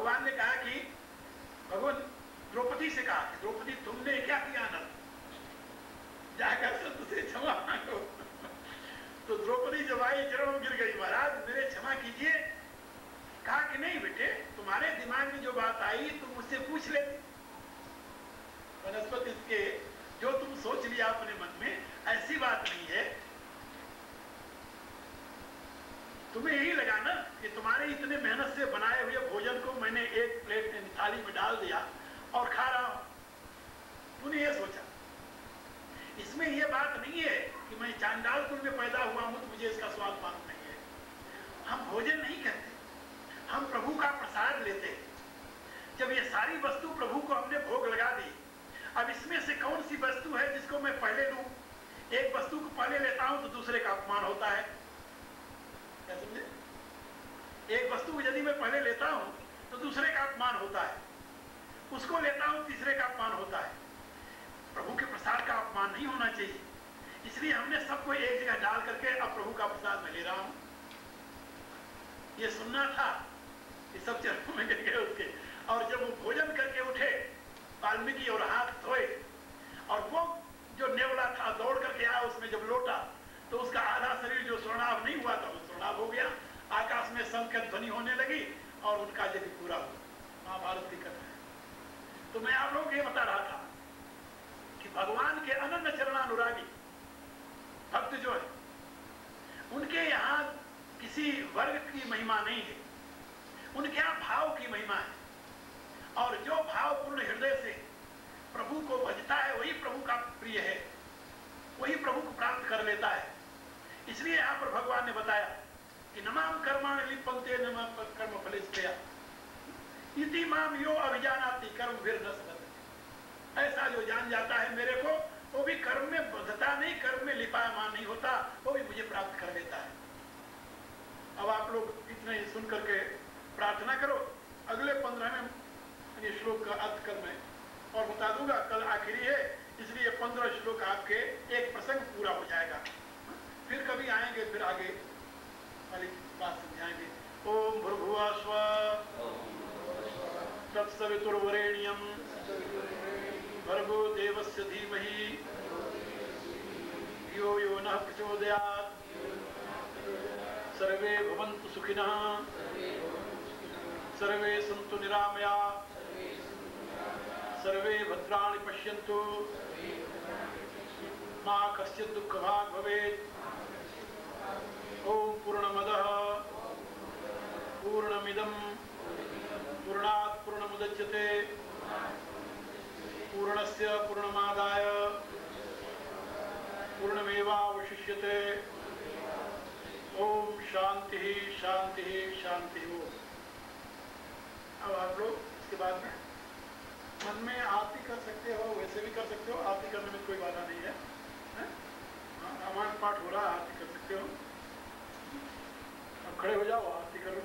भगवान ने कहा कि भगवान द्रौपदी से कहा कि द्रौपदी तुमने क्या किया आनंद, जाकर संत से क्षमा मांगो। तो द्रौपदी जब आई चरणों गिर गई, महाराज मेरे क्षमा कीजिए। कहा कि नहीं बेटे, तुम्हारे दिमाग में जो बात आई तुम मुझसे पूछ लेते। वनस्पति के जो तुम सोच लिया अपने मन में, ऐसी बात नहीं है। तुम्हें यही लगा ना कि तुम्हारे इतने मेहनत से बनाए हुए भोजन को मैंने एक प्लेट में थाली में डाल दिया और खा रहा हूं, तूने ये सोचा। इसमें यह बात नहीं है कि मैं चांडाल कुल में पैदा हुआ हूं तो मुझे इसका स्वाद मालूम नहीं है। हम भोजन नहीं करते, हम प्रभु का प्रसाद लेते हैं। जब ये सारी वस्तु प्रभु को हमने भोग लगा दी, अब इसमें से कौन सी वस्तु है जिसको मैं पहले लूं? एक वस्तु को पहले लेता हूं तो दूसरे का अपमान होता है, क्या समझे? एक वस्तु को यदि मैं पहले लेता हूं तो दूसरे का अपमान होता है, उसको लेता हूं तीसरे का अपमान होता है। प्रभु के प्रसाद का अपमान नहीं होना चाहिए, इसलिए हमने सबको एक जगह डाल करके अब प्रभु का प्रसाद मैं ले रहा हूं। ये सुनना था कि सब चरणों में गिर गए उसके। और जब वो भोजन करके उठे वाल्मीकि और हाथ धोए, और वो जो नेवला था दौड़ करके आया, उसमें जब लौटा तो उसका आधा शरीर जो स्वर्णाभ नहीं हुआ था वो स्वर्णाभ हो गया। आकाश में शंख की ध्वनि होने लगी और उनका यज्ञ पूरा हुआ। महाभारत की कथा है। तो मैं आप लोगों को ये बता रहा था कि भगवान के अनन्य चरणानुरागी भक्त जो है, उनके यहाँ किसी वर्ग की महिमा नहीं है, उनके यहाँ भाव की महिमा है। और जो भाव पूर्ण हृदय से प्रभु को भजता है वही प्रभु का प्रिय है, वही प्रभु को प्राप्त कर लेता है। इसलिए यहां पर भगवान ने बताया कि नमाम कर्माणि लिप्यन्ते नम कर्म फलेष्ठया इति माम यो अभिजानाति कर्म विर्न सदति। ऐसा जो जान जाता है मेरे को, वो भी कर्म में बंधता नहीं, कर्म में लिपायमान नहीं होता, वो भी मुझे प्राप्त कर लेता है। अब आप लोग इतने सुन करके प्रार्थना करो। अगले 15वें ये श्लोक का अर्थ कर मैं और बता दूंगा, कल आखिरी है इसलिए 15 श्लोक आपके एक प्रसंग पूरा हो जाएगा। फिर कभी आएंगे, फिर आगे वाली बात समझाएंगे। ओम भूर्भुवः स्वः तत्सवितुर्वरेण्यं भर्गो देवस्य धीमहि धियो यो नः प्रचोदयात्। सर्वे भवन्तु सुखिनः, सर्वे सन्तु निरामयाः, सर्वे भद्राणि पश्यन्तु, मा कश्चित् दुःखभाग् भवेत्। ओम पूर्णमदः पूर्णमिदं पूर्णात् पूर्णमुदच्यते पूर्णस्य पूर्णमादाय पूर्णमेवावशिष्यते। ओम शांति शांति शांति। अब आप लोग इसके बाद में मन में आरती कर सकते हो, वैसे भी कर सकते हो, आरती करने में कोई बाधा नहीं है। रामायण पाठ हो रहा है, आरती कर सकते हो। अब खड़े हो जाओ, आरती करो।